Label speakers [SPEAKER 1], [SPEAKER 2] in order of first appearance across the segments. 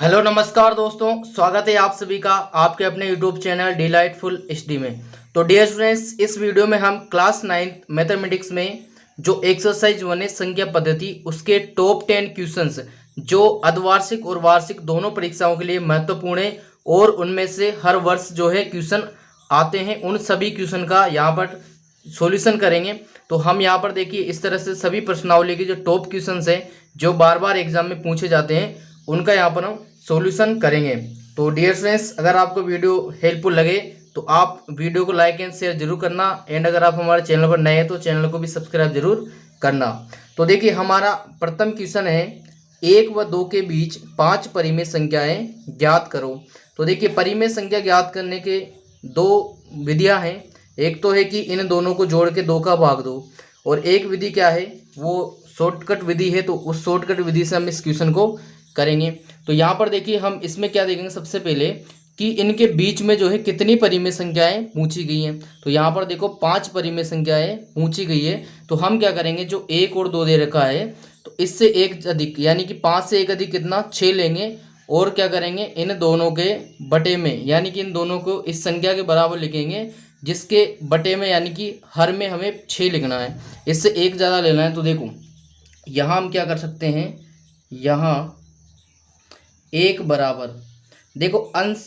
[SPEAKER 1] Hello नमस्कार दोस्तों, स्वागत है आप सभी का आपके अपने यूट्यूब चैनल डिलाइटफुल एचडी में। तो डियर स्टूडेंट्स, इस वीडियो में हम क्लास 9 मैथमेटिक्स में जो एक्सरसाइज 1 है संख्या पद्धति उसके टॉप 10 क्वेश्चंस जो अर्धवार्षिक और वार्षिक दोनों परीक्षाओं के लिए महत्वपूर्ण है और उनमें से हर वर्ष जो है क्वेश्चन आते हैं, उन सभी क्वेश्चन का यहाँ पर सॉल्यूशन करेंगे। तो हम यहाँ पर देखिए इस तरह से सभी प्रश्नावली के जो टॉप क्वेश्चंस हैं जो बार बार एग्जाम में पूछे जाते हैं उनका यहाँ पर हम सॉल्यूशन करेंगे। तो डियर फ्रेंड्स, अगर आपको वीडियो हेल्पफुल लगे तो आप वीडियो को लाइक एंड शेयर जरूर करना, एंड अगर आप हमारे चैनल पर नए हैं तो चैनल को भी सब्सक्राइब जरूर करना। तो देखिए हमारा प्रथम क्वेश्चन है 1 व 2 के बीच 5 परिमेय संख्याएं ज्ञात करो। तो देखिए परिमेय संख्या ज्ञात करने के दो विधियां हैं। एक तो है कि इन दोनों को जोड़ के 2 का भाग दो, और एक विधि क्या है वो शॉर्टकट विधि है। तो उस शॉर्टकट विधि से हम इस क्वेश्चन को करेंगे। तो यहाँ पर देखिए हम इसमें क्या देखेंगे, सबसे पहले कि इनके बीच में जो है कितनी परिमेय संख्याएं पूछी गई हैं। तो यहाँ पर देखो 5 परिमेय संख्याएं पूछी गई है। तो हम क्या करेंगे, जो 1 और 2 दे रखा है तो इससे एक अधिक यानी कि 5 से एक अधिक कितना 6 लेंगे, और क्या करेंगे इन दोनों के बटे में यानी कि इन दोनों को इस संख्या के बराबर लिखेंगे जिसके बटे में यानी कि हर में हमें 6 लिखना है, इससे एक ज़्यादा लेना है। तो देखो यहाँ हम क्या कर सकते हैं, यहाँ एक बराबर देखो अंश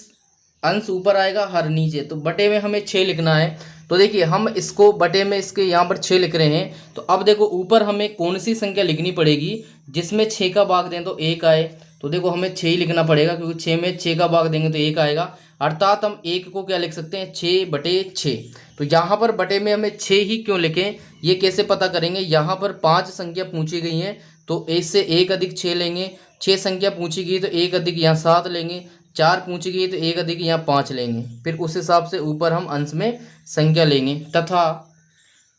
[SPEAKER 1] अंश ऊपर आएगा हर नीचे, तो बटे में हमें 6 लिखना है। तो देखिए हम इसको बटे में इसके यहाँ पर 6 लिख रहे हैं। तो अब देखो ऊपर हमें कौन सी संख्या लिखनी पड़ेगी जिसमें 6 का भाग दें तो 1 आए। तो देखो हमें 6 ही लिखना पड़ेगा क्योंकि 6 में 6 का भाग देंगे तो 1 आएगा, अर्थात हम 1 को क्या लिख सकते हैं 6/6। तो यहाँ पर बटे में हमें 6 ही क्यों लिखें, ये कैसे पता करेंगे। यहाँ पर 5 संख्या पूछी गई हैं तो इससे एक अधिक 6 लेंगे, 6 संख्या पूछी गई तो एक अधिक यहाँ 7 लेंगे, 4 पूछी गई तो एक अधिक यहाँ 5 लेंगे, फिर उस हिसाब से ऊपर हम अंश में संख्या लेंगे। तथा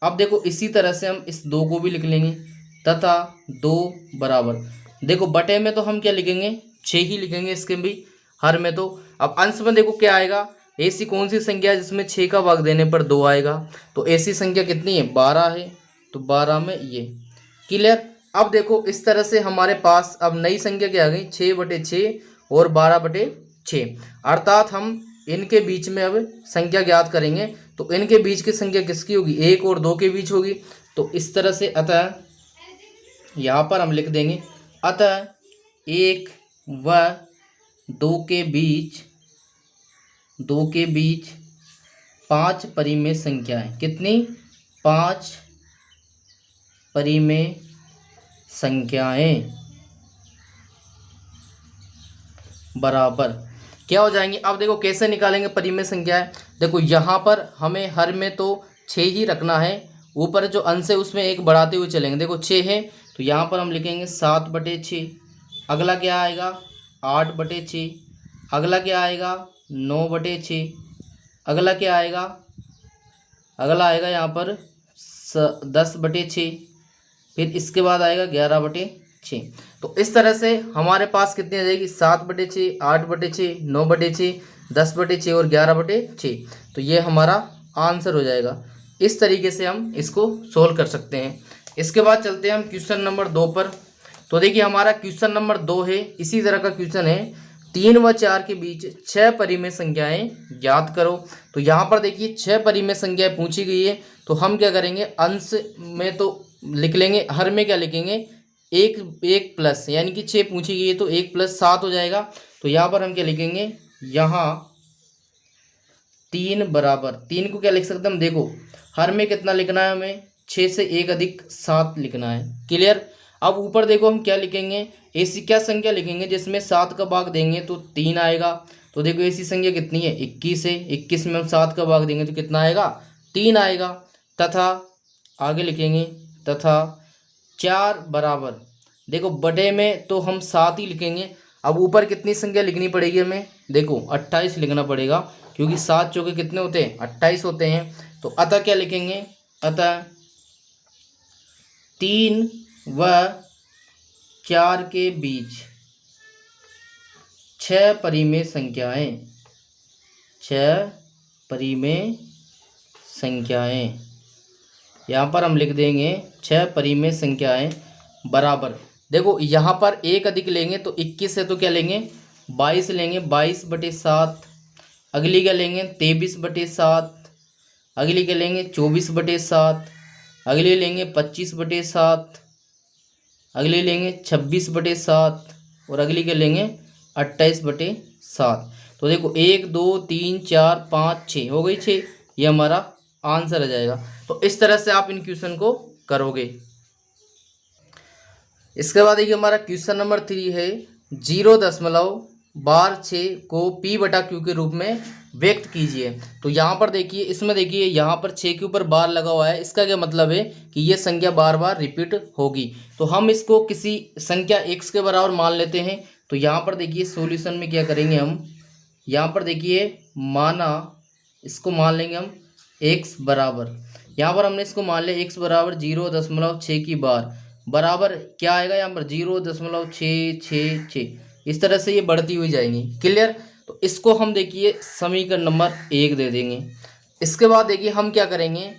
[SPEAKER 1] अब देखो इसी तरह से हम इस 2 को भी लिख लेंगे, तथा 2 बराबर देखो बटे में तो हम क्या लिखेंगे 6 ही लिखेंगे इसके भी हर में। तो अब अंश में देखो क्या आएगा, ऐसी कौन सी संख्या है जिसमें 6 का भाग देने पर 2 आएगा। तो ऐसी संख्या कितनी है 12 है, तो 12 में ये क्लियर। अब देखो इस तरह से हमारे पास अब नई संख्या क्या आ गई 6/6 और 12/6, अर्थात हम इनके बीच में अब संख्या ज्ञात करेंगे। तो इनके बीच की संख्या किसकी होगी, 1 और 2 के बीच होगी। तो इस तरह से अतः यहाँ पर हम लिख देंगे अतः 1 व 2 के बीच 5 परिमेय संख्याएं, कितनी 5 परिमेय संख्याएं बराबर क्या हो जाएंगी। अब देखो कैसे निकालेंगे परिमेय संख्याएं। देखो यहाँ पर हमें हर में तो 6 ही रखना है, ऊपर जो अंश है उसमें एक बढ़ाते हुए चलेंगे। देखो 6 है तो यहाँ पर हम लिखेंगे 7/6, अगला क्या आएगा 8/6, अगला क्या आएगा 9/6, अगला क्या आएगा, अगला आएगा यहाँ पर 10/6, फिर इसके बाद आएगा 11/6। तो इस तरह से हमारे पास कितनी आ जाएगी 7/6, 8/6, 9/6, 10/6 और 11/6। तो ये हमारा आंसर हो जाएगा। इस तरीके से हम इसको सोल्व कर सकते हैं। इसके बाद चलते हैं हम क्वेश्चन नंबर 2 पर। तो देखिए हमारा क्वेश्चन नंबर 2 है, इसी तरह का क्वेश्चन है 3 व 4 के बीच 6 परिमेय संख्याएं ज्ञात करो। तो यहाँ पर देखिए 6 परिमेय संख्याएं पूछी गई है। तो हम क्या करेंगे, अंश में तो लिख लेंगे, हर में क्या लिखेंगे एक प्लस, यानी कि 6 पूछी गई है तो 1 + 7 हो जाएगा। तो यहाँ पर हम क्या लिखेंगे, यहाँ 3 बराबर 3 को क्या लिख सकते हैं हम, देखो हर में कितना लिखना है हमें 6 से एक अधिक 7 लिखना है, क्लियर। अब ऊपर देखो हम क्या लिखेंगे, ऐसी क्या संख्या लिखेंगे जिसमें 7 का भाग देंगे तो 3 आएगा। तो देखो ऐसी संख्या कितनी है 21 है, 21 में हम 7 का भाग देंगे तो कितना आएगा 3 आएगा। तथा आगे लिखेंगे तथा 4 बराबर देखो बटे में तो हम 7 ही लिखेंगे। अब ऊपर कितनी संख्या लिखनी पड़ेगी हमें, देखो 28 लिखना पड़ेगा क्योंकि 7 चौके कितने होते हैं 28 होते हैं। तो अतः क्या लिखेंगे, अतः 3 व 4 के बीच 6 परिमेय संख्याएं, 6 परिमेय संख्याएं यहाँ पर हम लिख देंगे 6 परिमेय संख्याएं बराबर। देखो यहाँ पर एक अधिक लेंगे तो 21 है तो क्या लेंगे 22 लेंगे 22/7, अगली क्या लेंगे 23/7, अगली क्या लेंगे 24/7, अगली लेंगे 25/7, अगली लेंगे 26/7 और अगली क्या लेंगे 28/7। तो देखो 1 2 3 4 5 6 हो गई 6, ये हमारा आंसर आ जाएगा। तो इस तरह से आप इन क्वेश्चन को करोगे। इसके बाद देखिए हमारा क्वेश्चन नंबर 3 है 0.6 को P/Q के रूप में व्यक्त कीजिए। तो यहाँ पर देखिए, इसमें देखिए यहाँ पर 6 के ऊपर बार लगा हुआ है, इसका क्या मतलब है कि ये संख्या बार बार रिपीट होगी। तो हम इसको किसी संख्या x के बराबर मान लेते हैं। तो यहाँ पर देखिए सॉल्यूशन में क्या करेंगे हम, यहाँ पर देखिए माना, इसको मान लेंगे हम x बराबर, यहाँ पर हमने इसको मान लिया x बराबर 0.6 की बार बराबर क्या आएगा यहाँ पर 0.666, इस तरह से ये बढ़ती हुई जाएंगी। क्लियर। तो इसको हम देखिए समीकरण नंबर 1 दे देंगे। इसके बाद देखिए हम क्या करेंगे,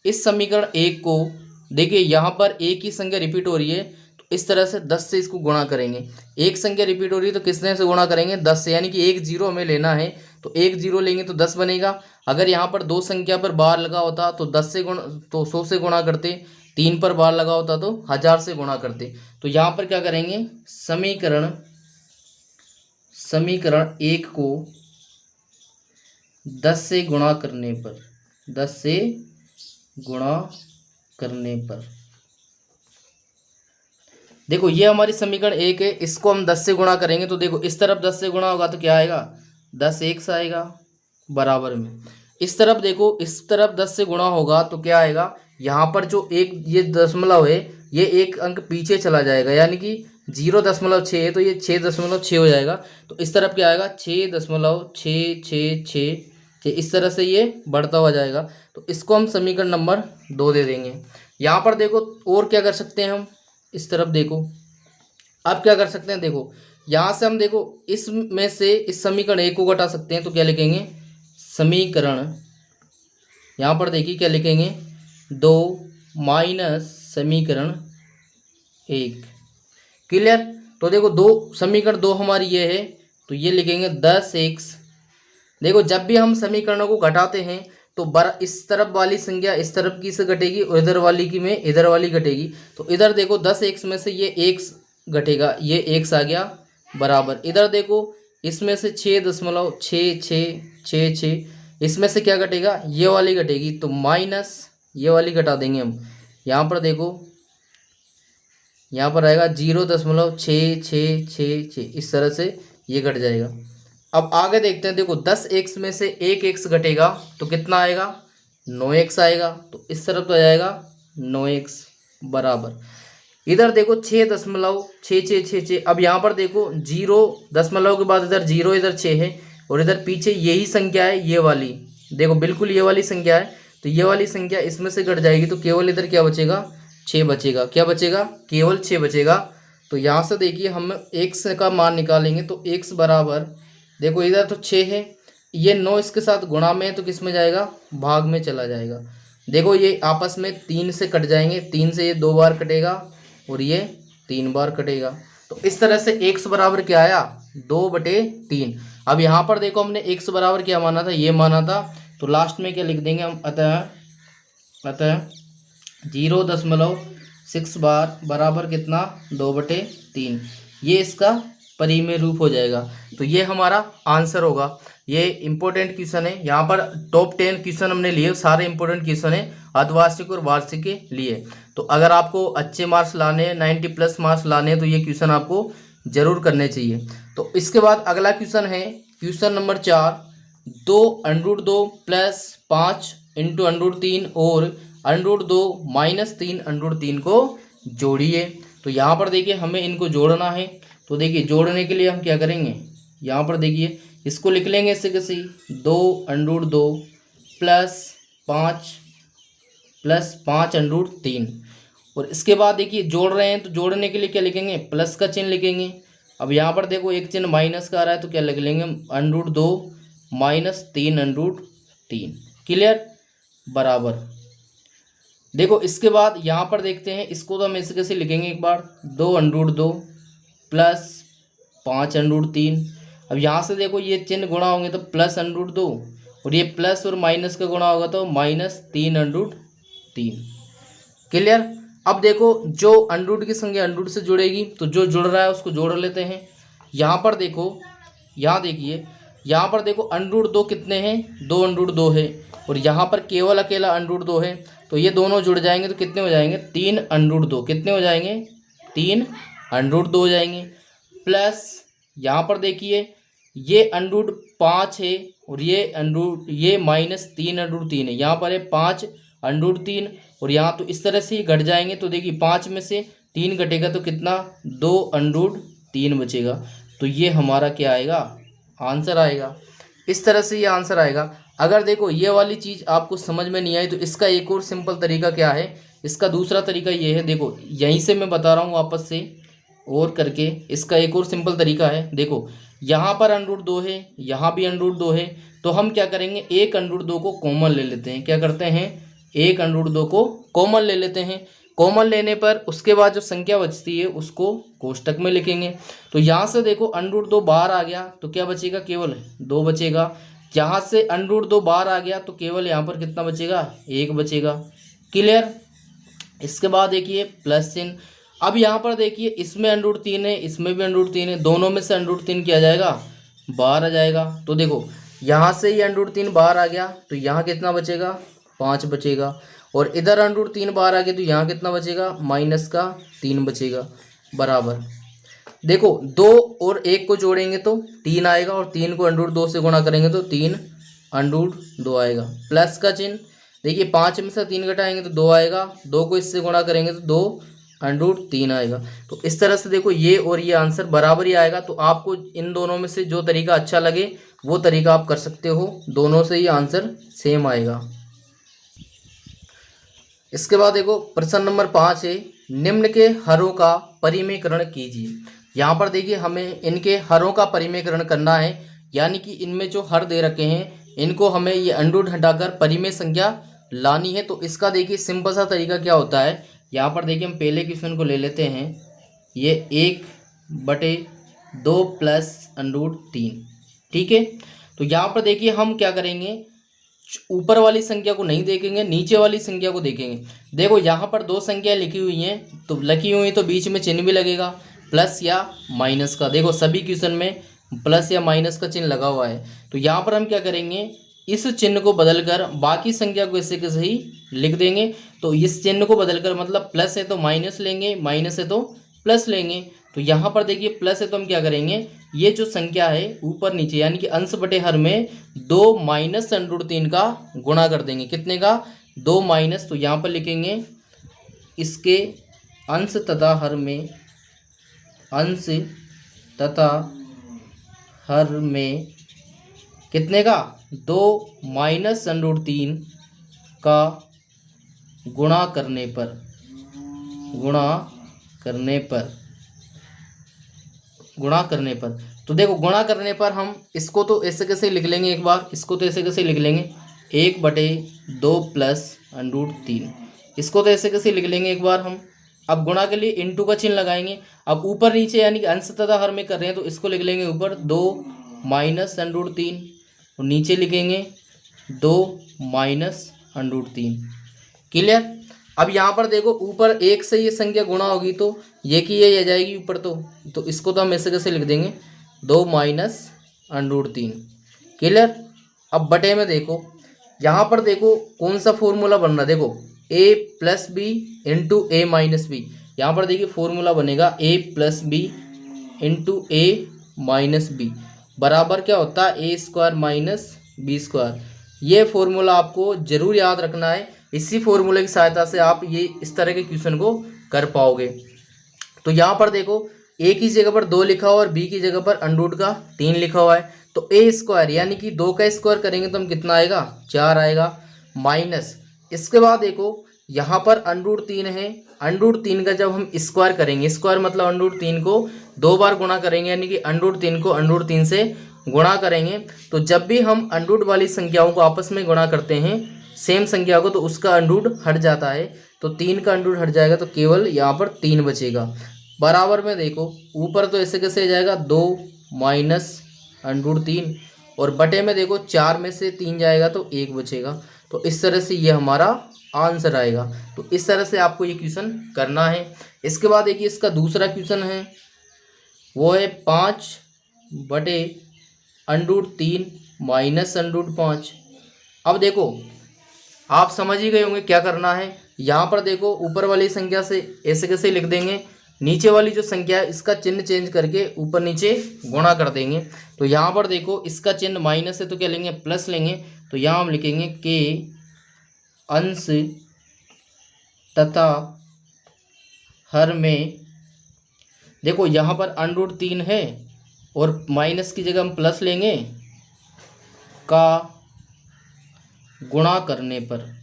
[SPEAKER 1] इस समीकरण 1 को देखिए यहाँ पर एक ही संख्या रिपीट हो रही है, तो इस तरह से 10 से इसको गुणा करेंगे। एक संख्या रिपीट हो रही है तो किसने से गुणा करेंगे 10 से, यानी कि 1 0 हमें लेना है, तो 1 0 लेंगे तो 10 बनेगा। अगर यहाँ पर 2 संख्या पर बार लगा होता तो 10 से गुणा, तो 100 से गुणा करते, 3 पर बार लगा होता तो 1000 से गुणा करते। तो यहाँ पर क्या करेंगे, समीकरण 1 को 10 से गुणा करने पर, 10 से गुणा करने पर, देखो ये हमारी समीकरण 1 है, इसको हम 10 से गुणा करेंगे तो देखो इस तरफ 10 से गुणा होगा तो क्या आएगा 10 1 आएगा बराबर में। इस तरफ देखो, इस तरफ 10 से गुणा होगा तो क्या आएगा, यहाँ पर जो एक ये दशमलव है ये एक अंक पीछे चला जाएगा, यानी कि 0.6 है तो ये 6.6 हो जाएगा। तो इस तरफ क्या आएगा 6.666, इस तरह से ये बढ़ता हुआ जाएगा। तो इसको हम समीकरण नंबर 2 दे देंगे। यहाँ पर देखो और क्या कर सकते हैं हम, इस तरफ देखो, अब क्या कर सकते हैं, देखो यहाँ से हम देखो इसमें से इस समीकरण 1 को घटा सकते हैं। तो क्या लिखेंगे, समीकरण, यहाँ पर देखिए क्या लिखेंगे 2 माइनस समीकरण 1। क्लियर। तो देखो समीकरण 2 हमारी ये है, तो ये लिखेंगे 10x। देखो जब भी हम समीकरणों को घटाते हैं तो इस तरफ वाली संख्या इस तरफ की से घटेगी और इधर वाली की में इधर वाली घटेगी। तो इधर देखो 10x में से ये x घटेगा, ये x आ गया बराबर। इधर देखो इसमें से 6.666, इसमें से क्या घटेगा, ये वाली घटेगी, तो माइनस ये वाली घटा देंगे हम। यहाँ पर देखो यहाँ पर आएगा 0.666, इस तरह से ये घट जाएगा। अब आगे देखते हैं, देखो 10x में से 1x घटेगा तो कितना आएगा 9x आएगा। तो इस तरफ तो आ जाएगा 9x बराबर। इधर देखो 6.666, अब यहाँ पर देखो 0 के बाद इधर 0, इधर 6 है और इधर पीछे यही संख्या है, ये वाली देखो बिल्कुल ये वाली संख्या है। तो ये वाली संख्या इसमें से घट जाएगी तो केवल इधर क्या बचेगा 6 बचेगा। क्या बचेगा, केवल 6 बचेगा। तो यहाँ से देखिए हम x का मान निकालेंगे तो x बराबर, देखो इधर तो 6 है, ये 9 इसके साथ गुणा में है तो किस में जाएगा, भाग में चला जाएगा। देखो ये आपस में 3 से कट जाएंगे, 3 से ये 2 बार कटेगा और ये 3 बार कटेगा। तो इस तरह से x बराबर क्या आया 2/3। अब यहाँ पर देखो हमने x बराबर क्या माना था, ये माना था, तो लास्ट में क्या लिख देंगे हम, अतः 0.6 बार बराबर कितना 2/3, ये इसका परिमेय रूप हो जाएगा। तो ये हमारा आंसर होगा। ये इंपॉर्टेंट क्वेश्चन है, यहाँ पर टॉप 10 क्वेश्चन हमने लिए, सारे इंपॉर्टेंट क्वेश्चन है अर्धवार्षिक और वार्षिक के लिए। तो अगर आपको अच्छे मार्क्स लाने, 90+ मार्क्स लाने, तो ये क्वेश्चन आपको जरूर करने चाहिए। तो इसके बाद अगला क्वेश्चन है क्वेश्चन नंबर 4, 2√2 + 5 × √3 और √2 - 3 √3 को जोड़िए। तो यहाँ पर देखिए हमें इनको जोड़ना है। तो देखिए जोड़ने के लिए हम क्या करेंगे, यहाँ पर देखिए इसको लिख लेंगे ऐसे कैसे, 2√2 + 5 √3। और इसके बाद देखिए जोड़ रहे हैं तो जोड़ने के लिए क्या लिखेंगे, प्लस का चिन्ह लिखेंगे। अब यहाँ पर देखो एक चिन्ह माइनस का आ रहा है तो क्या लिख लेंगे, √2 - 3 √3। क्लियर बराबर। देखो इसके बाद यहाँ पर देखते हैं, इसको तो हम ऐसे कैसे लिखेंगे, एक बार 2√2 + 5 √3। अब यहाँ से देखो ये चिन्ह गुणा होंगे तो +√2 और ये प्लस और माइनस का गुणा होगा तो -3√3। क्लियर। अब देखो जो अंडरूट की संख्या अंडरूट से जुड़ेगी तो जो जुड़ रहा है उसको जोड़ लेते हैं। यहाँ पर देखो, यहाँ देखिए, यहाँ पर देखो √2 कितने हैं, 2 √2 है और यहाँ पर केवल अकेला √2 है, तो ये दोनों जुड़ जाएंगे तो कितने हो जाएंगे, 3 √2। कितने हो जाएंगे, 3 √2 हो जाएंगे। प्लस यहाँ पर देखिए ये √5 है और ये -3 √3 है, यहाँ पर है 5 √3 और यहाँ तो इस तरह से ही घट जाएंगे। तो देखिए 5 में से 3 घटेगा तो कितना, 2 √3 बचेगा। तो ये हमारा क्या आएगा, आंसर आएगा। इस तरह से ये आंसर आएगा। अगर देखो ये वाली चीज़ आपको समझ में नहीं आई तो इसका एक और सिंपल तरीका क्या है, इसका दूसरा तरीका ये है, देखो यहीं से मैं बता रहा हूँ वापस से और करके, इसका एक और सिंपल तरीका है। देखो यहाँ पर √2 है, यहाँ भी √2 है, तो हम क्या करेंगे, एक √2 को कॉमन ले लेते हैं। क्या करते हैं, एक √2 को कॉमन ले लेते हैं। कॉमन लेने पर उसके बाद जो संख्या बचती है उसको कोष्टक में लिखेंगे। तो यहाँ से देखो √2 बाहर आ गया तो क्या बचेगा, केवल 2 बचेगा। यहाँ से √2 बाहर आ गया तो केवल यहाँ पर कितना बचेगा, 1 बचेगा। क्लियर। इसके बाद देखिए प्लस चिन्ह। अब यहाँ पर देखिए इसमें √3 है, इसमें भी √3 है, दोनों में से √3 किया जाएगा, बाहर आ जाएगा। तो देखो यहाँ से ही √3 बाहर आ गया तो यहाँ कितना बचेगा, 5 बचेगा और इधर √3 बाहर आ गया तो यहाँ कितना बचेगा, -3 बचेगा। बराबर देखो 2 और 1 को जोड़ेंगे तो 3 आएगा और 3 को √2 से गुणा करेंगे तो 3 √2 आएगा। प्लस का चिन्ह देखिए 5 में से 3 घटाएंगे तो 2 आएगा, 2 को इससे गुणा करेंगे तो 2 √3 आएगा। तो इस तरह से देखो ये और ये आंसर बराबर ही आएगा। तो आपको इन दोनों में से जो तरीका अच्छा लगे वो तरीका आप कर सकते हो, दोनों से ही आंसर सेम आएगा। इसके बाद देखो प्रश्न नंबर 5 है, निम्न के हरों का परिमेयकरण कीजिए। यहाँ पर देखिए हमें इनके हरों का परिमेयकरण करना है, यानी कि इनमें जो हर दे रखे हैं इनको हमें ये अंडूठ हटाकर परिमेय संख्या लानी है। तो इसका देखिए सिंपल सा तरीका क्या होता है, यहाँ पर देखिए हम पहले क्वेश्चन को ले लेते हैं, ये 1/2 प्लस √3। ठीक है। तो यहाँ पर देखिए हम क्या करेंगे, ऊपर वाली संख्या को नहीं देखेंगे, नीचे वाली संख्या को देखेंगे। देखो यहाँ पर 2 संख्या लिखी हुई हैं, तो लिखी हुई तो बीच में चिन्ह भी लगेगा प्लस या माइनस का। देखो सभी क्वेश्चन में प्लस या माइनस का चिन्ह लगा हुआ है। तो यहाँ पर हम क्या करेंगे, इस चिन्ह को बदलकर बाकी संख्या को ऐसे के सही लिख देंगे। तो इस चिन्ह को बदलकर, मतलब प्लस है तो माइनस लेंगे, माइनस है तो प्लस लेंगे। तो यहाँ पर देखिए प्लस है तो हम क्या करेंगे, ये जो संख्या है ऊपर नीचे यानी कि अंश बटे हर में 2 -√3 का गुणा कर देंगे। कितने का, 2 माइनस। तो यहाँ पर लिखेंगे इसके अंश तथा हर में, अंश तथा हर में कितने का, 2 -√3 का गुणा करने पर, गुणा करने पर। तो देखो गुणा करने पर हम इसको तो ऐसे कैसे लिख लेंगे, एक बार इसको तो ऐसे कैसे लिख लेंगे, 1/2 प्लस √3। इसको तो ऐसे कैसे लिख लेंगे एक बार हम। अब गुणा के लिए इंटू का चिन्ह लगाएंगे। अब ऊपर नीचे यानी कि अंश तथा हर में कर रहे हैं तो इसको लिख लेंगे ऊपर 2 -√3 और नीचे लिखेंगे 2 -√3। क्लियर। अब यहाँ पर देखो ऊपर 1 से ये संख्या गुणा होगी तो ये की ये आ जाएगी ऊपर, तो इसको तो हम ऐसे कैसे लिख देंगे, 2 -√3। क्लियर। अब बटे में देखो, यहाँ पर देखो कौन सा फॉर्मूला बन रहा है, देखो a + b × a - b। यहाँ पर देखिए फॉर्मूला बनेगा a + b × a - b बराबर क्या होता है, a² - b²। ये फॉर्मूला आपको जरूर याद रखना है। इसी फॉर्मूले की सहायता से आप ये इस तरह के क्वेश्चन को कर पाओगे। तो यहाँ पर देखो a की जगह पर 2 लिखा हुआ और b की जगह पर √3 लिखा हुआ है। तो a² यानी कि 2 का स्क्वायर करेंगे तो हम कितना आएगा, 4 आएगा, माइनस। इसके बाद देखो यहाँ पर √3 है, √3 का जब हम स्क्वायर करेंगे, स्क्वायर मतलब √3 को 2 बार गुणा करेंगे, यानी कि √3 को √3 से गुणा करेंगे। तो जब भी हम अंडरूट वाली संख्याओं को आपस में गुणा करते हैं सेम संख्या को, तो उसका अंडरूट हट जाता है। तो 3 का अंडरूट हट जाएगा तो केवल यहाँ पर 3 बचेगा। बराबर में देखो ऊपर तो ऐसे कैसे जाएगा, 2 √3 और बटे में देखो 4 में से 3 जाएगा तो 1 बचेगा। तो इस तरह से ये हमारा आंसर आएगा। तो इस तरह से आपको ये क्वेश्चन करना है। इसके बाद देखिए इसका दूसरा क्वेश्चन है, वो है 5/√3 माइनस √5। अब देखो आप समझ ही गए होंगे क्या करना है। यहाँ पर देखो ऊपर वाली संख्या से ऐसे कैसे लिख देंगे, नीचे वाली जो संख्या है इसका चिन्ह चेंज करके ऊपर नीचे गुणा कर देंगे। तो यहाँ पर देखो इसका चिन्ह माइनस है तो क्या लेंगे, प्लस लेंगे। तो यहाँ हम लिखेंगे के अंश तथा हर में, देखो यहाँ पर √3 है और माइनस की जगह हम प्लस लेंगे, का गुणा करने पर,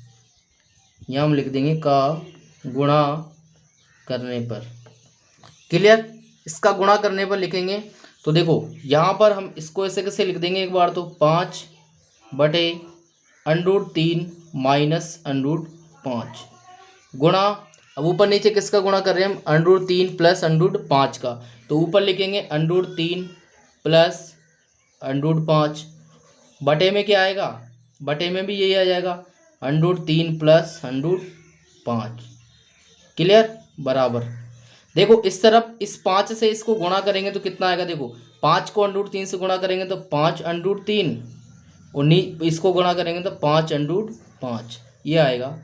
[SPEAKER 1] यहाँ हम लिख देंगे का गुणा करने पर। क्लियर, इसका गुणा करने पर लिखेंगे। तो देखो यहाँ पर हम इसको ऐसे कैसे लिख देंगे एक बार, तो 5/√3 माइनस √5 गुणा, अब ऊपर नीचे किसका गुणा कर रहे हैं हम, √3 प्लस √5 का। तो ऊपर लिखेंगे √3 प्लस √5, बटे में क्या आएगा, बटे में भी यही आ जाएगा √3 प्लस √5। क्लियर, बराबर। देखो इस तरफ इस 5 से इसको गुणा करेंगे तो कितना आएगा, देखो 5 को √3 से गुणा करेंगे तो 5/3 और इसको गुणा करेंगे तो 5/5 ये आएगा।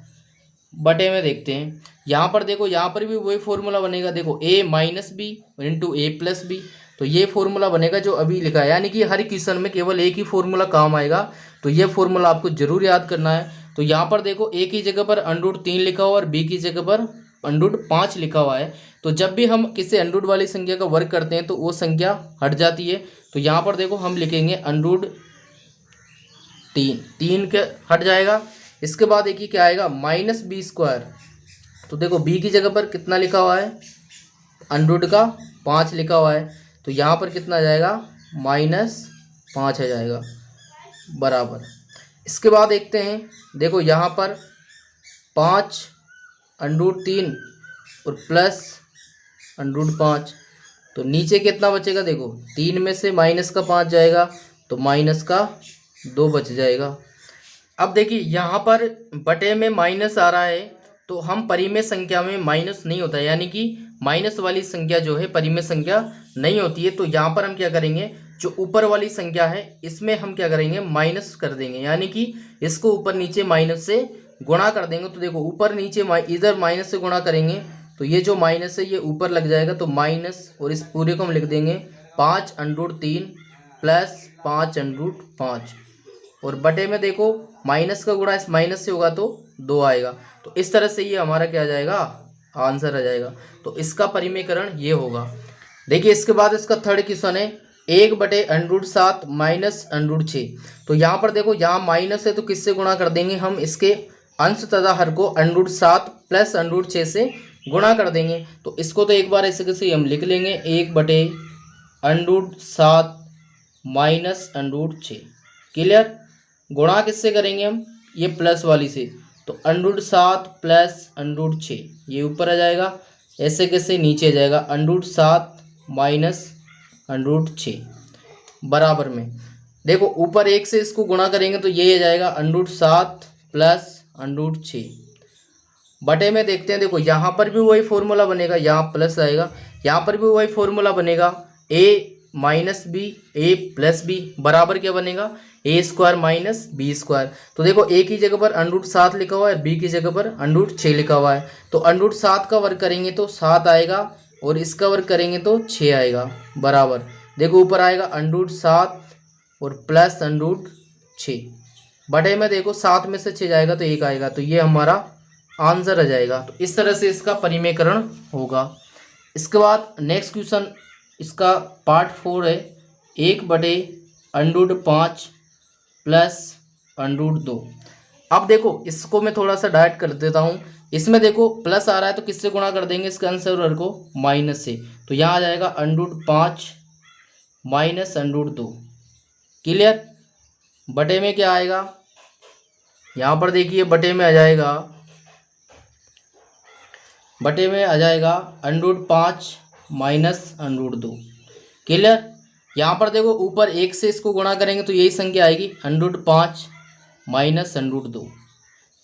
[SPEAKER 1] बटे में देखते हैं यहाँ पर, देखो यहाँ पर भी वही फॉर्मूला बनेगा। देखो a minus B into A plus B, तो ये फॉर्मूला बनेगा जो अभी लिखा है, यानी कि हर क्वेश्चन में केवल एक ही फॉर्मूला काम आएगा। तो ये फॉर्मूला आपको जरूर याद करना है। तो यहाँ पर देखो a की जगह पर √3 लिखा हुआ और b की जगह पर √5 लिखा हुआ है। तो जब भी हम किसी अंडरूट वाली संख्या का वर्ग करते हैं तो वो संख्या हट जाती है। तो यहाँ पर देखो हम लिखेंगे √3 के हट जाएगा। इसके बाद देखिए क्या आएगा, -b²। तो देखो b की जगह पर कितना लिखा हुआ है, √5 लिखा हुआ है। तो यहाँ पर कितना आ जाएगा, -5 आ जाएगा, बराबर। इसके बाद देखते हैं, देखो यहाँ पर 5/√3 और प्लस √5, तो नीचे कितना बचेगा, देखो 3 में से -5 जाएगा तो -2 बच जाएगा। अब देखिए यहाँ पर बटे में माइनस आ रहा है, तो हम परिमेय संख्या में माइनस नहीं होता है, यानी कि माइनस वाली संख्या जो है परिमेय संख्या नहीं होती है। तो यहाँ पर हम क्या करेंगे, जो ऊपर वाली संख्या है इसमें हम क्या करेंगे, माइनस कर देंगे, यानी कि इसको ऊपर नीचे माइनस से गुणा कर देंगे। तो देखो ऊपर नीचे इधर माइनस से गुणा करेंगे तो ये जो माइनस है ये ऊपर लग जाएगा, तो माइनस, और इस पूरे को हम लिख देंगे 5/3 प्लस 5/5, और बटे में देखो माइनस का गुणा इस माइनस से होगा तो 2 आएगा। तो इस तरह से ये हमारा क्या आ जाएगा, आंसर आ जाएगा। तो इसका परिमेयकरण ये होगा। देखिए इसके बाद इसका थर्ड क्वेश्चन है 1/√7 माइनस √6। तो यहाँ पर देखो यहाँ माइनस है तो किससे गुणा कर देंगे, हम इसके अंश तथा हर को √7 प्लस √6 से गुणा कर देंगे। तो इसको तो एक बार ऐसे कैसे हम लिख लेंगे, 1/√7 माइनस √6। क्लियर, गुणा किससे करेंगे हम, ये प्लस वाली से, तो √7 प्लस √6 ये ऊपर आ जाएगा, ऐसे कैसे नीचे आ जाएगा √7 माइनस √6 बराबर में। देखो ऊपर 1 से इसको गुणा करेंगे तो ये आ जाएगा √7 प्लस √6, बटे में देखते हैं। देखो यहाँ पर भी वही फॉर्मूला बनेगा, यहाँ प्लस आएगा, यहाँ पर भी वही फॉर्मूला बनेगा, a minus B A plus B बराबर क्या बनेगा, a² माइनस b²। तो देखो a की जगह पर √7 लिखा हुआ है, b की जगह पर √6 लिखा हुआ है। तो √7 का वर्ग करेंगे तो 7 आएगा और इसका वर्ग करेंगे तो 6 आएगा, बराबर। देखो ऊपर आएगा √7 और प्लस √6, बटे में देखो 7 में से 6 जाएगा तो 1 आएगा, तो ये हमारा आंसर आ जाएगा। तो इस तरह से इसका परिमेयकरण होगा। इसके बाद नेक्स्ट क्वेश्चन इसका पार्ट 4 है, 1/√5 प्लस √2। अब देखो इसको मैं थोड़ा सा डायरेक्ट कर देता हूँ। इसमें देखो प्लस आ रहा है तो किससे गुणा कर देंगे, इसके आंसर को माइनस से, तो यहाँ आ जाएगा √5 माइनस √2। क्लियर, बटे में क्या आएगा, यहाँ पर देखिए बटे में आ जाएगा, √5 माइनस √2। क्लियर, यहाँ पर देखो ऊपर 1 से इसको गुणा करेंगे तो यही संख्या आएगी √5 माइनस √2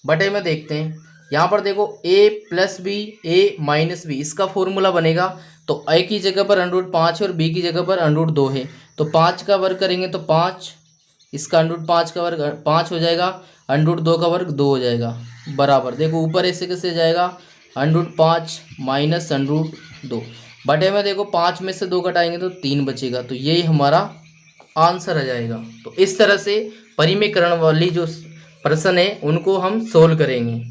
[SPEAKER 1] बटे में देखते हैं। यहाँ पर देखो a plus B a minus B इसका फॉर्मूला बनेगा। तो a की जगह पर √5 है और b की जगह पर √2 है। तो 5 का वर्ग करेंगे तो 5, इसका √5 का वर्ग 5 हो जाएगा, √2 का वर्ग 2 हो जाएगा, बराबर। देखो ऊपर ऐसे कैसे जाएगा √5 माइनस √2 बटे में देखो 5 में से 2 घटाएंगे तो 3 बचेगा। तो यही हमारा आंसर आ जाएगा। तो इस तरह से परिमेयकरण वाली जो प्रश्न है उनको हम सोल्व करेंगे।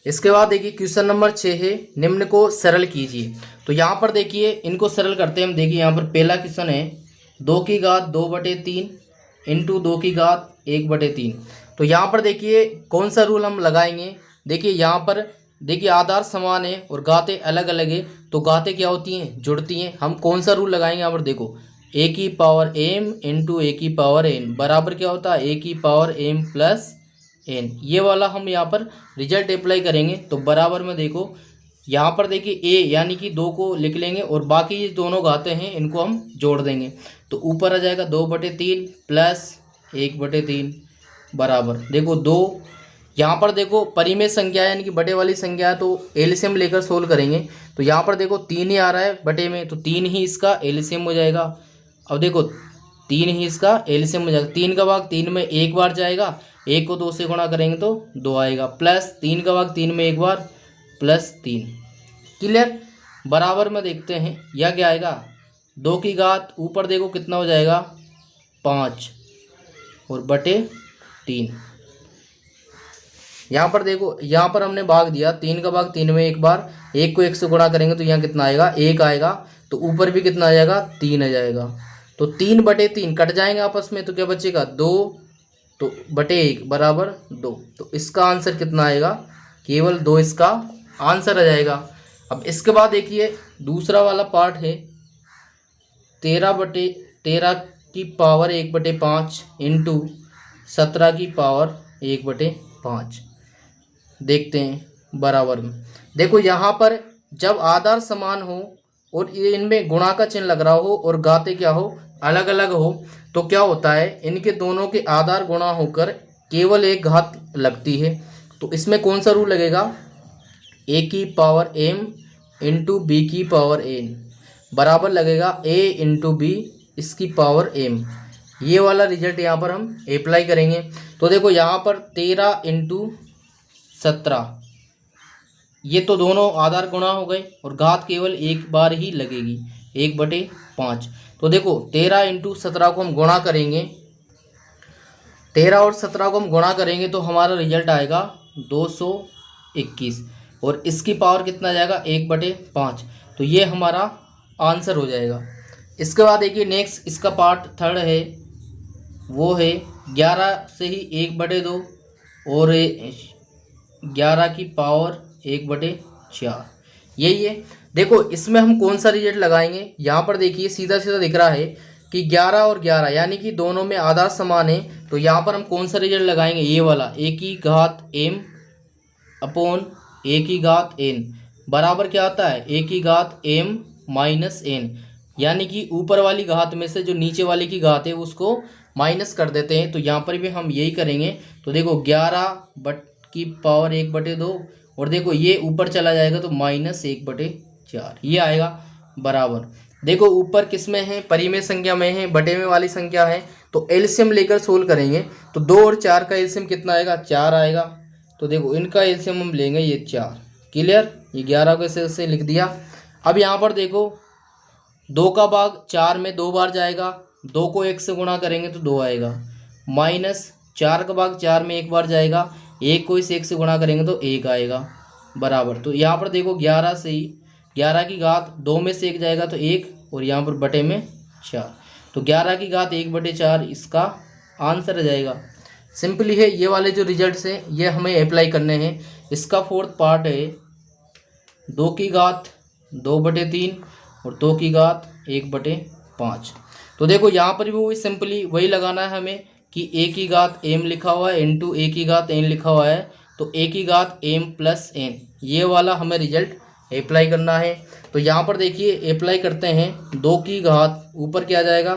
[SPEAKER 1] इसके बाद देखिए क्वेश्चन नंबर 6 है, निम्न को सरल कीजिए। तो यहाँ पर देखिए इनको सरल करते हैं हम। देखिए यहाँ पर पहला क्वेश्चन है 2 की घात 2/3 इंटू 2 की घात 1/3। तो यहाँ पर देखिए कौन सा रूल हम लगाएंगे। देखिए यहाँ पर देखिए आधार समान है और घातें अलग अलग है, तो घातें क्या होती हैं, जुड़ती हैं। हम कौन सा रूल लगाएंगे यहाँ पर देखो a की पावर m इंटू a की पावर n बराबर क्या होता है a की पावर m प्लस n। ये वाला हम यहाँ पर रिजल्ट अप्लाई करेंगे। तो बराबर में देखो यहाँ पर देखिए a यानी कि 2 को लिख लेंगे और बाकी ये दोनों घातें हैं इनको हम जोड़ देंगे। तो ऊपर आ जाएगा 2/3 प्लस 1/3 बराबर देखो 2। यहाँ पर देखो परिमेय संख्या है यानी कि बटे वाली संख्या है, तो एलसीएम लेकर सोल्व करेंगे। तो यहाँ पर देखो 3 ही आ रहा है बटे में, तो 3 ही इसका एलसीएम हो जाएगा। अब देखो 3 ही इसका एलसीएम हो जाएगा। 3 का भाग 3 में एक बार जाएगा, 1 को 2 से गुणा करेंगे तो 2 आएगा, प्लस 3 का भाग 3 में एक बार प्लस 3। क्लियर। बराबर में देखते हैं यह क्या आएगा 2 की घात ऊपर देखो कितना हो जाएगा 5 और बटे 3। यहाँ पर देखो यहाँ पर हमने भाग दिया, 3 का भाग 3 में एक बार, 1 को 1 से गुणा करेंगे तो यहाँ कितना आएगा 1 आएगा, तो ऊपर भी कितना आ जाएगा 3 आ जाएगा। तो 3/3 कट जाएंगे आपस में, तो क्या बचेगा 2, तो बटे 1 बराबर 2। तो इसका आंसर कितना आएगा केवल 2 इसका आंसर आ जाएगा। अब इसके बाद देखिए दूसरा वाला पार्ट है 13 की पावर 1/5 इंटू 17 की पावर 1/5 देखते हैं बराबर में। देखो यहाँ पर जब आधार समान हो और इनमें गुणा का चिन्ह लग रहा हो और घातें क्या हो अलग अलग हो, तो क्या होता है इनके दोनों के आधार गुणा होकर केवल एक घात लगती है। तो इसमें कौन सा रूल लगेगा a की पावर m इंटू बी की पावर n बराबर लगेगा a इंटू बी इसकी पावर m। ये वाला रिजल्ट यहाँ पर हम अप्लाई करेंगे। तो देखो यहाँ पर 13 इंटू 17 ये तो दोनों आधार गुणा हो गए और घात केवल एक बार ही लगेगी 1/5। तो देखो 13 इंटू 17 को हम गुणा करेंगे, 13 और 17 को हम गुणा करेंगे तो हमारा रिजल्ट आएगा 221 और इसकी पावर कितना जाएगा 1/5। तो ये हमारा आंसर हो जाएगा। इसके बाद देखिए नेक्स्ट इसका पार्ट थर्ड है, वो है 11 से ही 1/2 और 11 की पावर 1/4 यही है। देखो इसमें हम कौन सा रिजल्ट लगाएंगे, यहाँ पर देखिए सीधा सीधा दिख रहा है कि 11 और 11 यानी कि दोनों में आधार समान है। तो यहाँ पर हम कौन सा रिजल्ट लगाएंगे, ये वाला a की घात m अपॉन a की घात n बराबर क्या आता है a की घात m माइनस n, यानी कि ऊपर वाली घात में से जो नीचे वाली की घात है उसको माइनस कर देते हैं। तो यहाँ पर भी हम यही करेंगे। तो देखो 11 की पावर 1/2 और देखो ये ऊपर चला जाएगा तो -1/4 ये आएगा बराबर। देखो ऊपर किस में है परिमेय संख्या में है, बटे में वाली संख्या है, तो एलसीएम लेकर सोल्व करेंगे। तो 2 और 4 का एलसीएम कितना आएगा 4 आएगा। तो देखो इनका एलसीएम हम लेंगे ये 4। क्लियर। ये 11 को ऐसे लिख दिया। अब यहाँ पर देखो 2 का भाग 4 में 2 बार जाएगा, 2 को 1 से गुणा करेंगे तो 2 आएगा, माइनस 4 का भाग 4 में एक बार जाएगा, 1 को इस 1 से गुणा करेंगे तो 1 आएगा बराबर। तो यहाँ पर देखो 11 से ही 11 की घात 2 में से 1 जाएगा तो 1 और यहाँ पर बटे में 4, तो 11 की घात 1/4 इसका आंसर आ जाएगा। सिंपली है ये वाले जो रिजल्ट्स हैं ये हमें अप्लाई करने हैं। इसका फोर्थ पार्ट है 2 की घात 2/3 और 2 की घात 1/5। तो देखो यहाँ पर भी वही सिंपली वही लगाना है हमें कि a की घात m लिखा हुआ है इंटू a की घात n लिखा हुआ है, तो a की घात m प्लस n ये वाला हमें रिजल्ट अप्लाई करना है। तो यहाँ पर देखिए अप्लाई करते हैं, 2 की घात ऊपर क्या जाएगा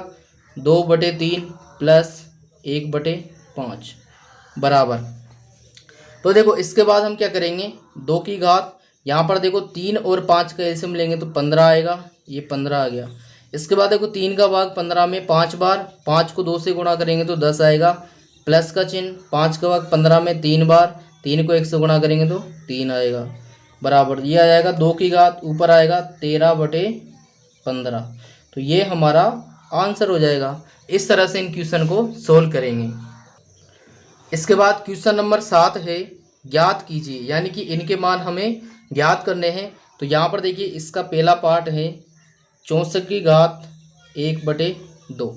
[SPEAKER 1] 2/3 प्लस 1/5 बराबर। तो देखो इसके बाद हम क्या करेंगे, 2 की घात यहाँ पर देखो 3 और 5 का एलसीएम लेंगे तो 15 आएगा, ये 15 आ गया। इसके बाद देखो 3 का भाग 15 में 5 बार, 5 को 2 से गुणा करेंगे तो 10 आएगा, प्लस का चिन्ह, 5 का भाग 15 में 3 बार, 3 को 1 से गुणा करेंगे तो 3 आएगा बराबर। ये आ जाएगा 2 की घात ऊपर आएगा 13/15। तो ये हमारा आंसर हो जाएगा। इस तरह से इन क्वेश्चन को सोल्व करेंगे। इसके बाद क्वेश्चन नंबर 7 है, ज्ञात कीजिए, यानी कि इनके मान हमें ज्ञात करने हैं। तो यहाँ पर देखिए इसका पहला पार्ट है 64 की घात 1/2।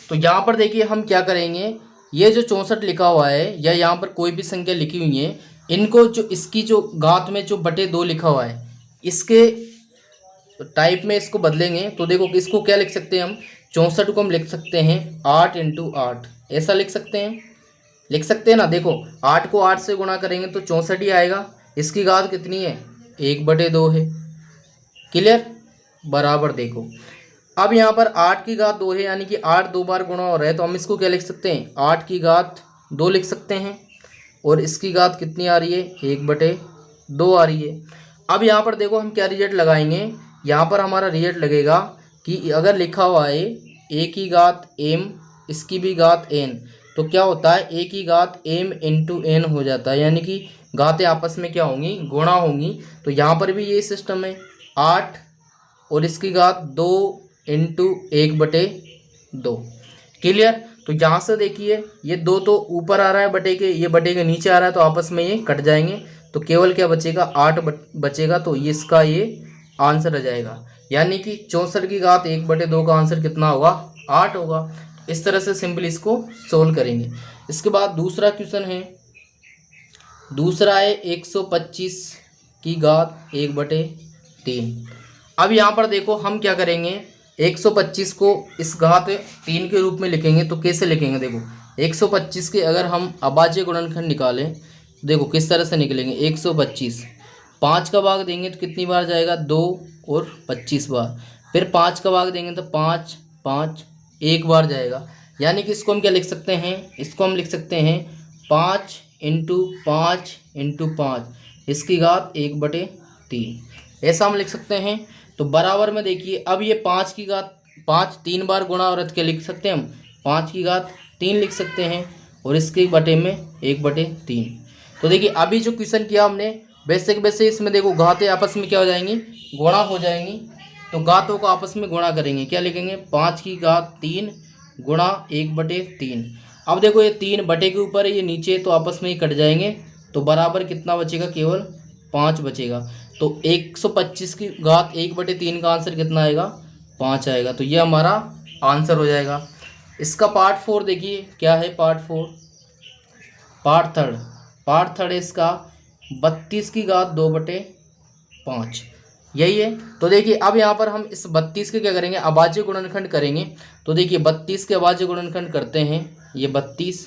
[SPEAKER 1] तो यहाँ पर देखिए हम क्या करेंगे, ये जो 64 लिखा हुआ है या यहाँ पर कोई भी संख्या लिखी हुई है, इनको जो इसकी जो घात में जो /2 लिखा हुआ है इसके टाइप में इसको बदलेंगे। तो देखो इसको क्या लिख सकते हैं हम, 64 को हम लिख सकते हैं 8 × 8, ऐसा लिख सकते हैं ना। देखो 8 को 8 से गुणा करेंगे तो 64 ही आएगा। इसकी घात कितनी है 1/2 है, क्लियर बराबर। देखो अब यहाँ पर 8 की घात 2 है, यानी कि 8 2 बार गुणा हो रहा है, तो हम इसको क्या लिख सकते हैं 8 की घात 2 लिख सकते हैं। और इसकी घात कितनी आ रही है 1/2 आ रही है। अब यहाँ पर देखो हम क्या रिजल्ट लगाएंगे, यहाँ पर हमारा रिजल्ट लगेगा कि अगर लिखा हुआ है a की घात m, इसकी भी घात n, तो क्या होता है a की घात m × n हो जाता है, यानी कि घातें आपस में क्या होंगी गुणा होंगी। तो यहाँ पर भी ये सिस्टम है 8 और इसकी घात 2 × 1/2, क्लियर। तो यहाँ से देखिए ये 2 तो ऊपर आ रहा है बटे के, ये बटे के नीचे आ रहा है, तो आपस में ये कट जाएंगे, तो केवल क्या बचेगा 8 बचेगा। तो ये इसका ये आंसर आ जाएगा, यानी कि 64 की घात 1/2 का आंसर कितना होगा 8 होगा। इस तरह से सिंपल इसको सोल्व करेंगे। इसके बाद दूसरा क्वेश्चन है, दूसरा है 125 की घात 1/3। अब यहाँ पर देखो हम क्या करेंगे, 125 को इस घात 3 के रूप में लिखेंगे। तो कैसे लिखेंगे, देखो 125 के अगर हम अभाज्य गुणनखंड निकालें, देखो किस तरह से निकलेंगे। 125 5 का भाग देंगे तो कितनी बार जाएगा 2 और 25 बार, फिर 5 का भाग देंगे तो 5 5 1 बार जाएगा, यानी कि इसको हम क्या लिख सकते हैं, इसको हम लिख सकते हैं 5 × 5 × 5, इसकी घात 1/3, ऐसा हम लिख सकते हैं। तो बराबर में देखिए अब ये 5 की घात 5 3 बार गुणा और क्या लिख सकते हैं हम 5 की घात 3 लिख सकते हैं, और इसके बटे में 1/3। तो देखिए अभी जो क्वेश्चन किया हमने वैसे इसमें देखो घातें आपस में क्या हो जाएंगी गुणा हो जाएंगी। तो घातों को आपस में गुणा करेंगे, क्या लिखेंगे 5 की घात 3 गुणा 1/3। अब देखो ये 3 बटे के ऊपर है, ये नीचे, तो आपस में ही कट जाएंगे, तो बराबर कितना बचेगा केवल 5 बचेगा। तो 125 की घात 1/3 का आंसर कितना आएगा 5 आएगा। तो ये हमारा आंसर हो जाएगा। इसका पार्ट 4 देखिए क्या है, पार्ट थर्ड इसका 32 की घात 2/5, यही है। तो देखिए अब यहाँ पर हम इस 32 के क्या करेंगे अभाज्य गुणनखंड करेंगे। तो देखिए 32 के अभाज्य गुणनखंड करते हैं, ये 32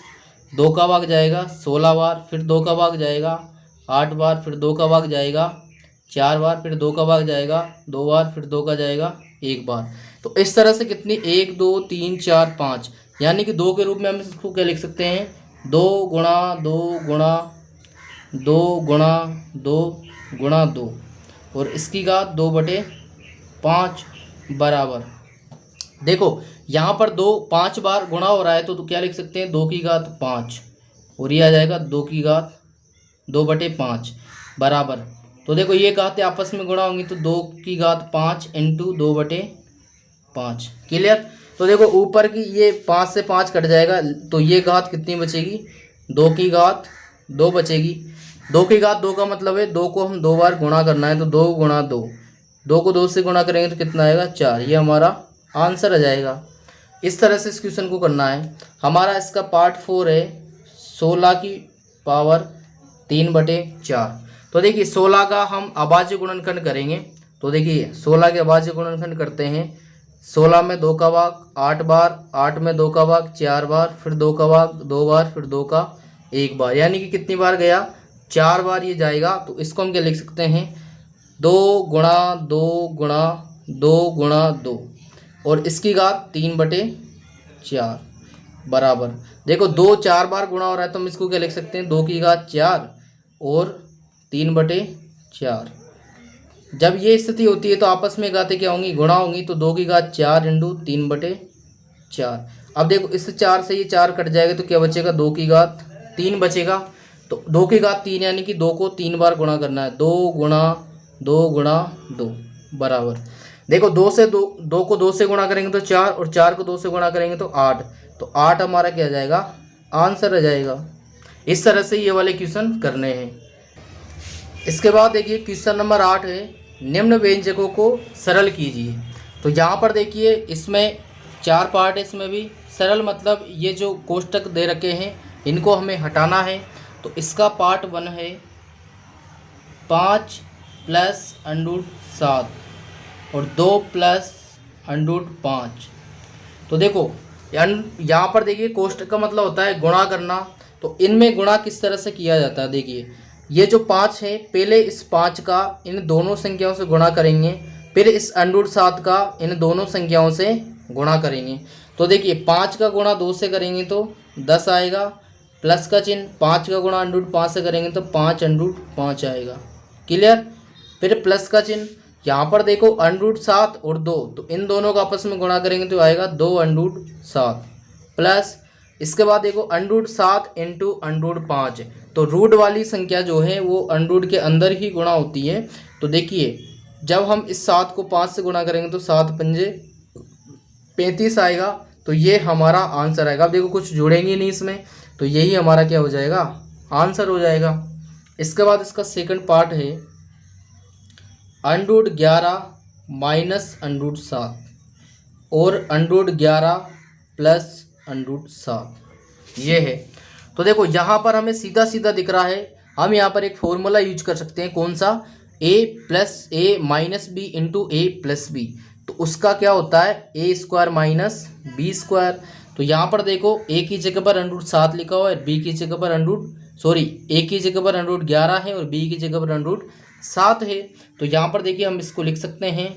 [SPEAKER 1] 2 का भाग जाएगा 16 बार, फिर 2 का भाग जाएगा 8 बार, फिर 2 का भाग जाएगा 4 बार, फिर 2 का भाग जाएगा 2 बार, फिर 2 का जाएगा 1 बार। तो इस तरह से कितनी 1 2 3 4 5, यानी कि 2 के रूप में हम इसको क्या लिख सकते हैं 2 × 2 × 2 × 2 × 2, और इसकी घात 2/5 बराबर। देखो यहाँ पर 2 5 बार गुणा हो रहा है, तो क्या लिख सकते हैं 2 की घात 5, और ये आ जाएगा 2 की घात 2/5 बराबर। तो देखो ये घातें आपस में गुणा होंगी, तो 2 की घात 5 × 2/5, क्लियर। तो देखो ऊपर की ये 5 से 5 कट जाएगा, तो ये घात कितनी बचेगी 2 की घात 2 बचेगी। 2 की घात 2 का मतलब है 2 को हम 2 बार गुणा करना है, तो 2 × 2, 2 को 2 से गुणा करेंगे तो कितना आएगा 4, ये हमारा आंसर आ जाएगा। इस तरह से इस क्वेश्चन को करना है। हमारा इसका पार्ट 4 है 16 की पावर 3/4। तो देखिए 16 का हम अभाज्य गुणनखंड करेंगे। तो देखिए 16 के अभाज्य गुणनखंड करते हैं, 16 में 2 का भाग 8 बार, 8 में 2 का भाग 4 बार, फिर 2 का भाग 2 बार, फिर 2 का 1 बार, यानी कि कितनी बार गया 4 बार ये जाएगा। तो इसको हम क्या लिख सकते हैं 2 गुणा 2 गुणा 2 गुणा 2 और इसकी घात 3/4 बराबर। देखो 2 4 बार गुणा हो रहा है तो हम इसको क्या लिख सकते हैं, 2 की घात 4 और 3/4। जब ये स्थिति होती है तो आपस में घातें क्या होंगी, गुणा होंगी। तो 2 की घात 4 इंटू 3/4। अब देखो इस 4 से ये 4 कट जाएगा तो क्या बचेगा, 2 की घात 3 बचेगा। तो 2 की घात 3 यानी कि 2 को 3 बार गुणा करना है। 2 गुणा 2 गुणा 2 बराबर। देखो 2 को 2 से गुणा करेंगे तो 4 और 4 को 2 से गुणा करेंगे तो 8। तो 8 हमारा क्या जाएगा, आंसर आ जाएगा। इस तरह से ये वाले क्वेश्चन करने हैं। इसके बाद देखिए क्वेश्चन नंबर 8 है, निम्न व्यंजकों को सरल कीजिए। तो यहाँ पर देखिए इसमें 4 पार्ट है। इसमें भी सरल मतलब ये जो कोष्टक दे रखे हैं इनको हमें हटाना है। तो इसका पार्ट 1 है 5 प्लस √7 और 2 प्लस √5। तो देखो यहाँ पर देखिए कोष्टक का मतलब होता है गुणा करना। तो इनमें गुणा किस तरह से किया जाता है, देखिए ये जो 5 है पहले इस 5 का इन दोनों संख्याओं से गुणा करेंगे, फिर इस √7 का इन दोनों संख्याओं से गुणा करेंगे। तो देखिए 5 का गुणा 2 से करेंगे तो 10 आएगा, प्लस का चिन्ह 5 का गुणा √5 से करेंगे तो 5 आएगा। क्लियर। फिर प्लस का चिन्ह, यहाँ पर देखो √7 और 2, तो इन दोनों का आपस में गुणा करेंगे तो आएगा 2 प्लस इसके बाद देखो √7 इंटू √5। तो रूट वाली संख्या जो है वो √ के अंदर ही गुणा होती है। तो देखिए जब हम इस 7 को 5 से गुणा करेंगे तो 7 पंजे 35 आएगा। तो ये हमारा आंसर आएगा। अब देखो कुछ जुड़ेंगे नहीं इसमें, तो यही हमारा क्या हो जाएगा, आंसर हो जाएगा। इसके बाद इसका सेकंड पार्ट है √11 माइनस √7 और √11 प्लस √7 ये है। तो देखो यहाँ पर हमें सीधा सीधा दिख रहा है। हम यहाँ पर एक फॉर्मूला यूज कर सकते हैं, कौन सा, a minus B into A plus B. तो उसका क्या होता है, a² माइनस b²। तो यहाँ पर देखो a की जगह पर √7 लिखा हुआ है, b की जगह पर a की जगह पर √11 है और b की जगह पर √7 है। तो यहाँ पर देखिए हम इसको लिख सकते हैं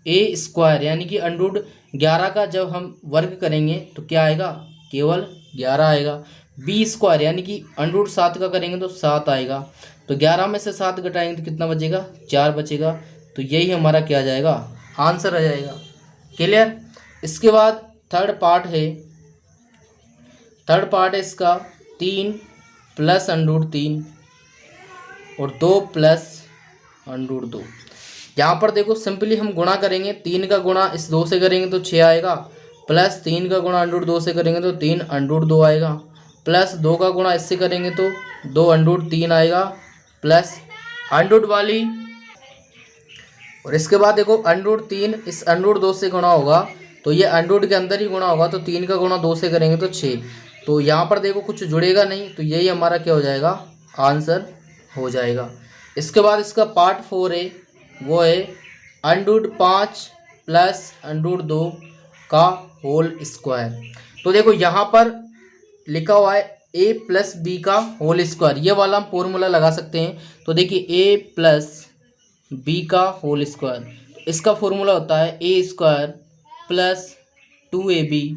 [SPEAKER 1] a² यानी कि √11 का जब हम वर्ग करेंगे तो क्या आएगा, केवल 11 आएगा। b² यानी कि √7 का करेंगे तो 7 आएगा। तो 11 में से 7 घटाएंगे तो कितना बचेगा, 4 बचेगा। तो यही हमारा क्या आ जाएगा, आंसर आ जाएगा। क्लियर। इसके बाद थर्ड पार्ट है इसका 3 प्लस √3 और 2 प्लस √2। यहाँ पर देखो सिंपली हम गुणा करेंगे, 3 का गुणा इस 2 से करेंगे तो 6 आएगा, प्लस 3 का गुणा √2 से करेंगे तो 3 √2 आएगा, प्लस 2 का गुणा इससे करेंगे तो 2 √3 आएगा, प्लस √ वाली। और इसके बाद देखो √3 इस √2 से गुणा होगा तो ये √ के अंदर ही गुणा होगा। तो 3 का गुणा 2 से करेंगे तो 6। तो यहाँ पर देखो कुछ जुड़ेगा नहीं, तो यही हमारा क्या हो जाएगा, आंसर हो जाएगा। इसके बाद इसका पार्ट 4 है, वो है √5 प्लस √2 का होल स्क्वायर। तो देखो यहाँ पर लिखा हुआ है a प्लस बी का होल स्क्वायर, ये वाला हम फॉर्मूला लगा सकते हैं। तो देखिए a प्लस बी का होल स्क्वायर, इसका फॉर्मूला होता है a² plus 2ab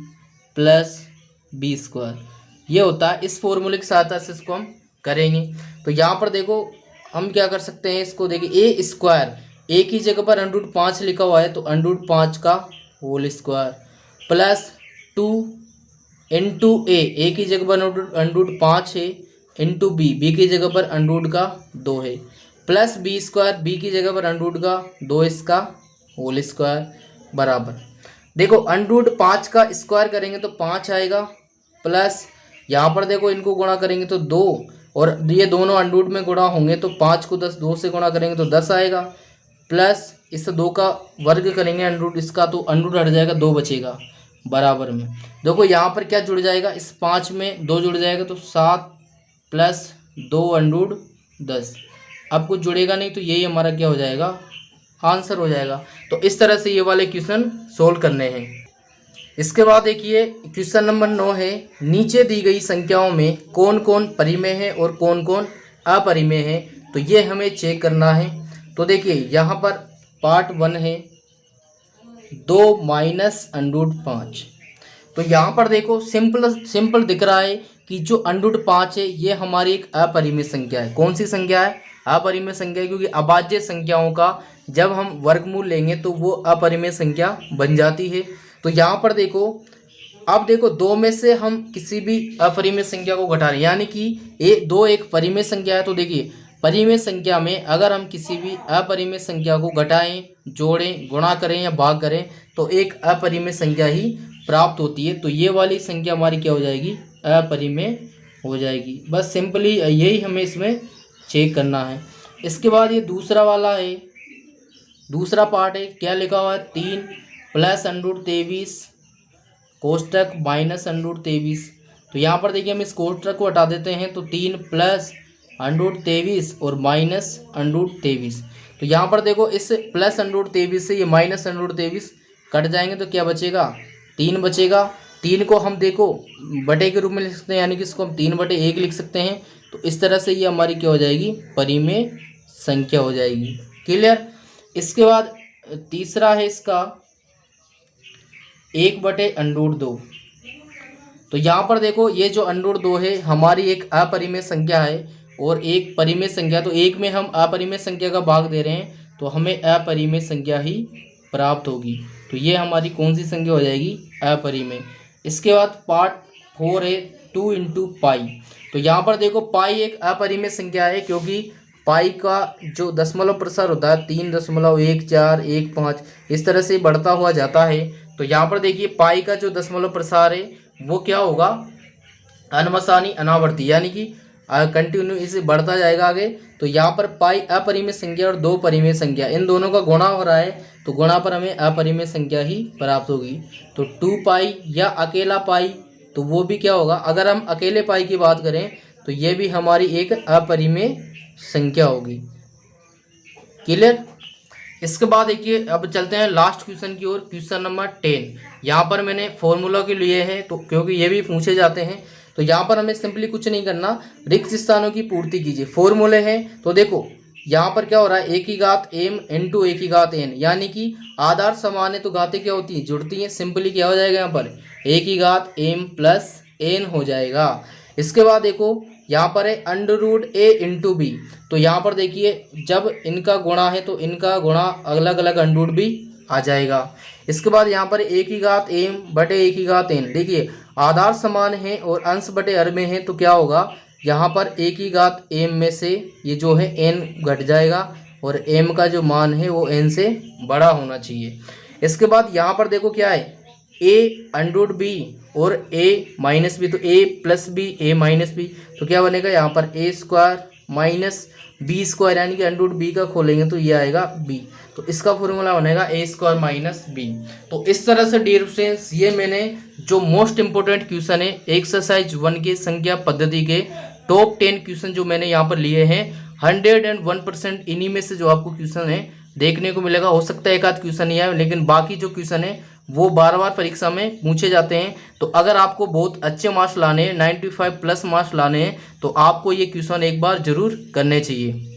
[SPEAKER 1] plus b²। ये होता है, इस फॉर्मूले की सहायता से इसको हम करेंगे। तो यहाँ पर देखो हम क्या कर सकते हैं, इसको देखिए a² a की जगह पर √5 लिखा हुआ है तो √5 का whole square plus 2 into a की जगह पर √5 है इंटू b की जगह पर √ का 2 है, प्लस b² b की जगह पर √ का 2 इसका होल स्क्वायर बराबर। देखो √5 का स्क्वायर करेंगे तो 5 आएगा, प्लस यहाँ पर देखो इनको गुणा करेंगे तो 2 और ये दोनों √ में गुणा होंगे तो 5 को 2 से गुणा करेंगे तो 10 आएगा, प्लस इस 2 का वर्ग करेंगे √ इसका तो √ हट जाएगा, 2 बचेगा बराबर में। देखो यहाँ पर क्या जुड़ जाएगा, इस 5 में 2 जुड़ जाएगा तो 7 प्लस 2 √ 10। अब कुछ जुड़ेगा नहीं तो यही हमारा क्या हो जाएगा, आंसर हो जाएगा। तो इस तरह से ये वाले क्वेश्चन सोल्व करने हैं। इसके बाद देखिए क्वेश्चन नंबर 9 है, नीचे दी गई संख्याओं में कौन कौन परिमेय है और कौन कौन अपरिमेय है। तो ये हमें चेक करना है। तो देखिए यहाँ पर पार्ट 1 है 2 माइनस अंडूड 5। तो यहाँ पर देखो सिंपल दिख रहा है कि जो अंडूड 5 है ये हमारी एक अपरिमेय संख्या है। कौन सी संख्या है? अपरिमेय संख्या है, क्योंकि अभाज्य संख्याओं का जब हम वर्गमूल लेंगे तो वो अपरिमेय संख्या बन जाती है। तो यहाँ पर देखो, अब देखो 2 में से हम किसी भी अपरिमेय संख्या को घटा रहे हैं, यानी कि 2 एक परिमेय संख्या है। तो देखिए परिमेय संख्या में अगर हम किसी भी अपरिमेय संख्या को घटाएं, जोड़ें, गुणा करें या भाग करें तो एक अपरिमेय संख्या ही प्राप्त होती है। तो ये वाली संख्या हमारी क्या हो जाएगी? अपरिमेय हो जाएगी। बस सिंपली यही हमें इसमें चेक करना है। इसके बाद ये दूसरा वाला है, दूसरा पार्ट है, क्या लिखा हुआ है? 3 प्लस अंडूड 23 कोष्टक माइनस अंडूड 23। तो यहाँ पर देखिए हम इस कोष्टक को हटा देते हैं, तो 3 प्लस अंडूड 23 और माइनस अंडूड 23। तो यहाँ पर देखो इस प्लस अंडूड 23 से ये माइनस अंडूड 23 कट जाएंगे तो क्या बचेगा? 3 बचेगा। 3 को हम देखो बटे के रूप में लिख सकते हैं, यानी कि इसको हम 3/1 लिख सकते हैं। तो इस तरह से ये हमारी क्या हो जाएगी? परिमेय संख्या हो जाएगी। क्लियर? इसके बाद तीसरा है इसका 1/√2। तो यहाँ पर देखो ये जो √2 है हमारी एक अपरिमेय संख्या है और एक परिमेय संख्या। तो एक में हम अपरिमेय संख्या का भाग दे रहे हैं तो हमें अपरिमेय संख्या ही प्राप्त होगी। तो ये हमारी कौन सी संख्या हो जाएगी? अपरिमेय। इसके बाद पार्ट 4 है 2 × पाई। तो यहाँ पर देखो पाई एक अपरिमेय संख्या है, क्योंकि पाई का जो दशमलव प्रसार होता है 3.1415 इस तरह से बढ़ता हुआ जाता है। तो यहाँ पर देखिए पाई का जो दशमलव प्रसार है वो क्या होगा? अनमसानी अनावर्ती, यानी कि कंटिन्यू इसे बढ़ता जाएगा आगे। तो यहाँ पर पाई अपरिमेय संख्या और 2 परिमेय संख्या इन दोनों का गुणा हो रहा है, तो गुणा पर हमें अपरिमेय संख्या ही प्राप्त होगी। तो 2 पाई या अकेला पाई, तो वो भी क्या होगा? अगर हम अकेले पाई की बात करें तो ये भी हमारी एक अपरिमेय संख्या होगी। क्लियर? इसके बाद देखिए अब चलते हैं लास्ट क्वेश्चन की ओर, क्वेश्चन नंबर 10। यहाँ पर मैंने फॉर्मूला के लिए है, तो क्योंकि ये भी पूछे जाते हैं। तो यहाँ पर हमें सिंपली कुछ नहीं करना, रिक्त स्थानों की पूर्ति कीजिए। फॉर्मूले हैं तो देखो यहाँ पर क्या हो रहा है? a की घात m × a की घात n, यानी कि आधार समान है तो घातें क्या होती हैं? जुड़ती हैं। सिंपली क्या हो जाएगा? यहाँ पर a की घात m + n हो जाएगा। इसके बाद देखो यहाँ पर है √a × b। तो यहाँ पर देखिए जब इनका गुणा है तो इनका गुणा अलग अलग अंडूड भी आ जाएगा। इसके बाद यहाँ पर a की घात m बटे a की घात n, देखिए आधार समान है और अंश बटे हर में है तो क्या होगा? यहाँ पर a की घात m में से ये जो है n घट जाएगा और m का जो मान है वो n से बड़ा होना चाहिए। इसके बाद यहाँ पर देखो क्या है? a√b और a-b, तो a + b a-b, तो क्या बनेगा? यहाँ पर a² - b², यानी कि √b का खोलेंगे तो ये आएगा b। तो इसका फॉर्मूला बनेगा a² - b। तो इस तरह से डियर फ्रेंड्स ये मैंने जो मोस्ट इंपोर्टेंट क्वेश्चन है एक्सरसाइज 1 के संख्या पद्धति के टॉप 10 क्वेश्चन जो मैंने यहाँ पर लिए हैं 101% इन्हीं में से जो आपको क्वेश्चन है देखने को मिलेगा। हो सकता है एक आध क्वेश्चन नहीं आए, लेकिन बाकी जो क्वेश्चन है वो बार परीक्षा में पूछे जाते हैं। तो अगर आपको बहुत अच्छे मार्क्स लाने हैं, 95+ मार्क्स लाने हैं, तो आपको ये क्वेश्चन एक बार जरूर करने चाहिए।